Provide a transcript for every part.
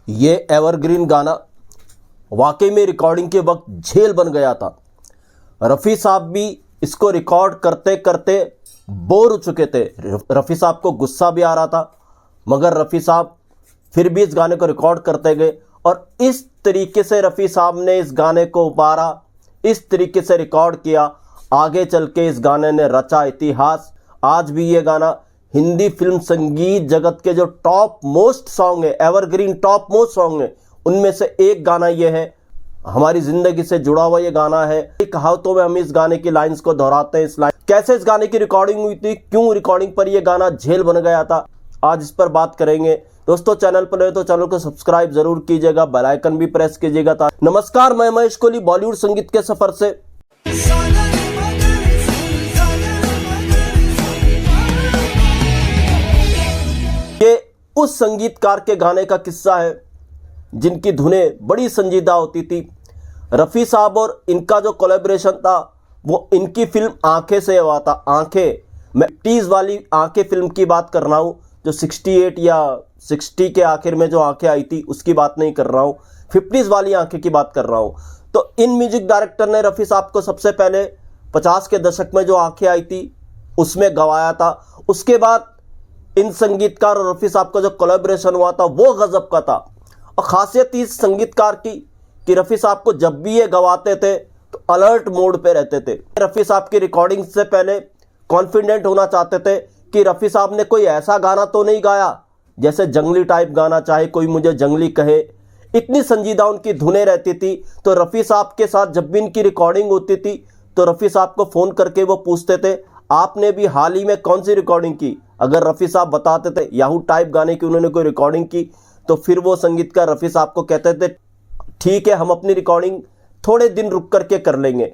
ये एवरग्रीन गाना वाकई में रिकॉर्डिंग के वक्त झेल बन गया था। रफ़ी साहब भी इसको रिकॉर्ड करते करते बोर हो चुके थे। रफ़ी साहब को गुस्सा भी आ रहा था, मगर रफ़ी साहब फिर भी इस गाने को रिकॉर्ड करते गए और इस तरीके से रफ़ी साहब ने इस गाने को उबारा, इस तरीके से रिकॉर्ड किया। आगे चल के इस गाने ने रचा इतिहास। आज भी ये गाना हिंदी फिल्म संगीत जगत के जो टॉप मोस्ट सॉन्ग है, एवरग्रीन टॉप मोस्ट सॉन्ग है, उनमें से एक गाना ये है। हमारी जिंदगी से जुड़ा हुआ ये गाना है। कहावतों में हम इस गाने की लाइंस को दोहराते हैं। इस लाइन कैसे इस गाने की रिकॉर्डिंग हुई थी, क्यों रिकॉर्डिंग पर ये गाना झेल बन गया था, आज इस पर बात करेंगे। दोस्तों, चैनल पर नए तो चैनल को सब्सक्राइब जरूर कीजिएगा, बेल आइकन भी प्रेस कीजिएगा। नमस्कार, मैं महेश कोहली बॉलीवुड संगीत के सफर से। ये उस संगीतकार के गाने का किस्सा है जिनकी धुनें बड़ी संजीदा होती थी। रफ़ी साहब और इनका जो कोलैबोरेशन था वो इनकी फिल्म आंखें से हुआ था। आंखें, मैं 50s वाली आंखें फिल्म की बात कर रहा हूँ, जो 68 या 60 के आखिर में जो आंखें आई थी उसकी बात नहीं कर रहा हूँ, 50s वाली आंखें की बात कर रहा हूँ। तो इन म्यूजिक डायरेक्टर ने रफ़ी साहब को सबसे पहले 50 के दशक में जो आंखें आई थी उसमें गवाया था। उसके बाद इन संगीतकार और रफ़ी साहब का जो कोलैबोरेशन हुआ था वो गजब का था। और ख़ासियत इस संगीतकार की कि रफ़ी साहब को जब भी ये गवाते थे तो अलर्ट मोड पे रहते थे। रफ़ी साहब की रिकॉर्डिंग से पहले कॉन्फिडेंट होना चाहते थे कि रफ़ी साहब ने कोई ऐसा गाना तो नहीं गाया जैसे जंगली टाइप गाना, चाहे कोई मुझे जंगली कहे। इतनी संजीदा उनकी धुनें रहती थी। तो रफ़ी साहब के साथ जब भी इनकी रिकॉर्डिंग होती थी तो रफ़ी साहब को फ़ोन करके वो पूछते थे, आपने भी हाल ही में कौन सी रिकॉर्डिंग की। अगर रफ़ी साहब बताते थे याहू टाइप गाने की उन्होंने कोई रिकॉर्डिंग की, तो फिर वो संगीतकार रफ़ी साहब को कहते थे, ठीक है, हम अपनी रिकॉर्डिंग थोड़े दिन रुक करके कर लेंगे।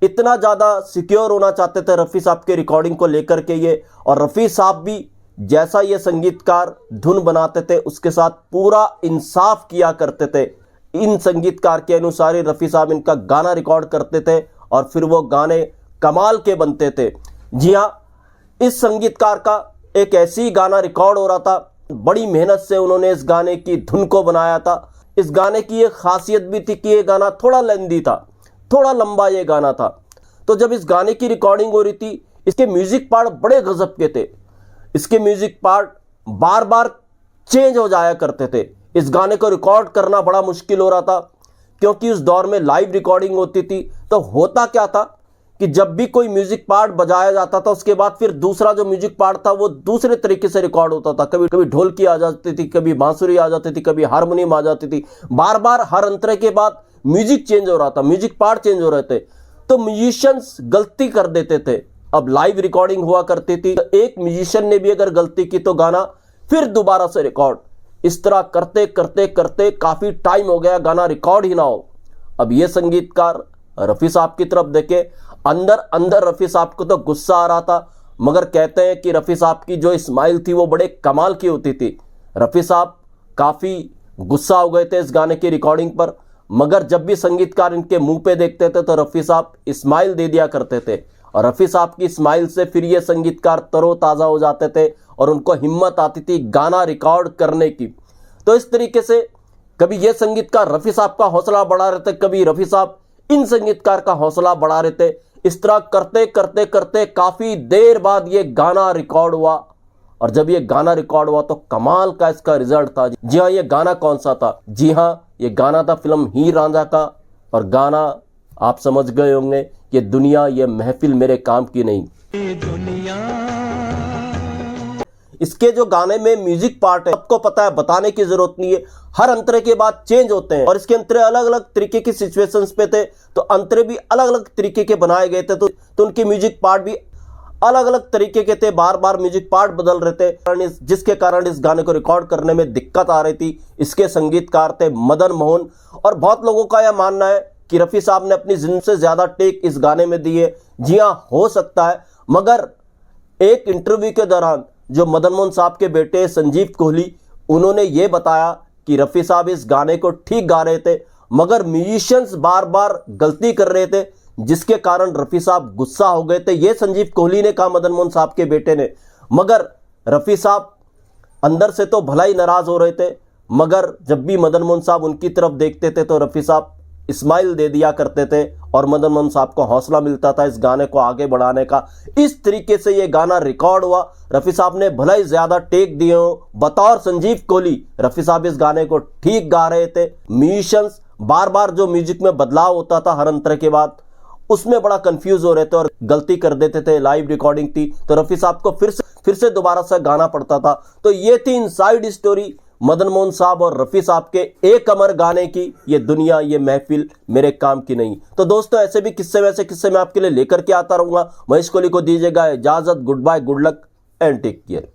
इतना ज़्यादा सिक्योर होना चाहते थे रफ़ी साहब के रिकॉर्डिंग को लेकर के ये। और रफ़ी साहब भी जैसा ये संगीतकार धुन बनाते थे उसके साथ पूरा इंसाफ किया करते थे। इन संगीतकार के अनुसार ही रफ़ी साहब इनका गाना रिकॉर्ड करते थे और फिर वो गाने कमाल के बनते थे। जी हाँ, इस संगीतकार का एक ऐसी ही गाना रिकॉर्ड हो रहा था, बड़ी मेहनत से उन्होंने इस गाने की धुन को बनाया था। इस गाने की एक खासियत भी थी कि ये गाना थोड़ा लेंदी था, थोड़ा लंबा ये गाना था। तो जब इस गाने की रिकॉर्डिंग हो रही थी, इसके म्यूजिक पार्ट बड़े गजब के थे। इसके म्यूजिक पार्ट बार बार चेंज हो जाया करते थे। इस गाने को रिकॉर्ड करना बड़ा मुश्किल हो रहा था क्योंकि उस दौर में लाइव रिकॉर्डिंग होती थी। तो होता क्या था कि जब भी कोई म्यूजिक पार्ट बजाया जाता था उसके बाद फिर दूसरा जो म्यूजिक पार्ट था वो दूसरे तरीके से रिकॉर्ड होता था। कभी कभी ढोलकी आ जाती थी, कभी बांसुरी आ जाती थी, कभी हारमोनियम आ जाती थी। बार बार हर अंतरे के बाद म्यूजिक चेंज हो रहा था, म्यूजिक पार्ट चेंज हो रहे थे। तो म्यूजिशियंस गलती कर देते थे। अब लाइव रिकॉर्डिंग हुआ करती थी, तो एक म्यूजिशियन ने भी अगर गलती की तो गाना फिर दोबारा से रिकॉर्ड। इस तरह करते करते करते काफी टाइम हो गया, गाना रिकॉर्ड ही ना हो। अब ये संगीतकार रफ़ी साहब की तरफ देखे, अंदर अंदर रफ़ी साहब को तो गुस्सा आ रहा था, मगर कहते हैं कि रफ़ी साहब की जो स्माइल थी वो बड़े कमाल की होती थी। रफ़ी साहब काफ़ी गुस्सा हो गए थे इस गाने की रिकॉर्डिंग पर, मगर जब भी संगीतकार इनके मुंह पे देखते थे तो रफ़ी साहब स्माइल दे दिया करते थे। और रफ़ी साहब की स्माइल से फिर ये संगीतकार तरोताज़ा हो जाते थे और उनको हिम्मत आती थी गाना रिकॉर्ड करने की। तो इस तरीके से कभी ये संगीतकार रफ़ी साहब का हौसला बढ़ा रहे थे, कभी रफ़ी साहब इन संगीतकार का हौसला बढ़ा रहे थे। इस तरह करते करते करते काफ़ी देर बाद ये गाना रिकॉर्ड हुआ। और जब ये गाना रिकॉर्ड हुआ तो कमाल का इसका रिजल्ट था। जी हाँ, ये गाना कौन सा था? जी हाँ, ये गाना था फिल्म हीर रांझा का। और गाना आप समझ गए होंगे, ये दुनिया ये महफिल मेरे काम की नहीं। इसके जो गाने में म्यूजिक पार्ट है सबको पता है, बताने की जरूरत नहीं है। हर अंतरे के बाद चेंज होते हैं और इसके अंतरे अलग अलग तरीके की सिचुएशंस पे थे, तो अंतरे भी अलग अलग तरीके के बनाए गए थे। तो उनके म्यूजिक पार्ट भी अलग अलग तरीके के थे, बार बार म्यूजिक पार्ट बदल रहे थे, जिसके कारण इस गाने को रिकॉर्ड करने में दिक्कत आ रही थी। इसके संगीतकार थे मदन मोहन। और बहुत लोगों का यह मानना है कि रफ़ी साहब ने अपनी जिंदगी से ज्यादा टेक इस गाने में दिए। जी हाँ, हो सकता है, मगर एक इंटरव्यू के दौरान जो मदन मोहन साहब के बेटे संजीव कोहली, उन्होंने ये बताया कि रफ़ी साहब इस गाने को ठीक गा रहे थे, मगर म्यूजिशियंस बार बार गलती कर रहे थे, जिसके कारण रफ़ी साहब गुस्सा हो गए थे। ये संजीव कोहली ने कहा, मदन मोहन साहब के बेटे ने। मगर रफ़ी साहब अंदर से तो भला ही नाराज हो रहे थे, मगर जब भी मदन मोहन साहब उनकी तरफ देखते थे तो रफ़ी साहब स्माइल दे दिया करते थे और मदन मोहन साहब को हौसला मिलता था इस गाने को आगे बढ़ाने का। इस तरीके से ये गाना रिकॉर्ड हुआ। रफ़ी साहब ने भले ही ज़्यादा टेक दिए हो, बतौर संजीव कोहली रफ़ी साहब इस गाने को ठीक गा रहे थे। म्यूजिशियंस बार बार जो म्यूजिक में बदलाव होता था हर अंतरे के बाद, उसमें बड़ा कंफ्यूज हो रहे थे और गलती कर देते थे। लाइव रिकॉर्डिंग थी तो रफ़ी साहब को फिर से दोबारा से गाना पड़ता था। तो ये थी इनसाइड स्टोरी मदन मोहन साहब और रफ़ी साहब के एक अमर गाने की। ये दुनिया ये महफिल मेरे काम की नहीं। तो दोस्तों ऐसे भी किस्से वैसे किस्से मैं आपके लिए लेकर के आता रहूंगा। महेश कोहली को दीजिएगा इजाजत। Good bye, good luck and take care.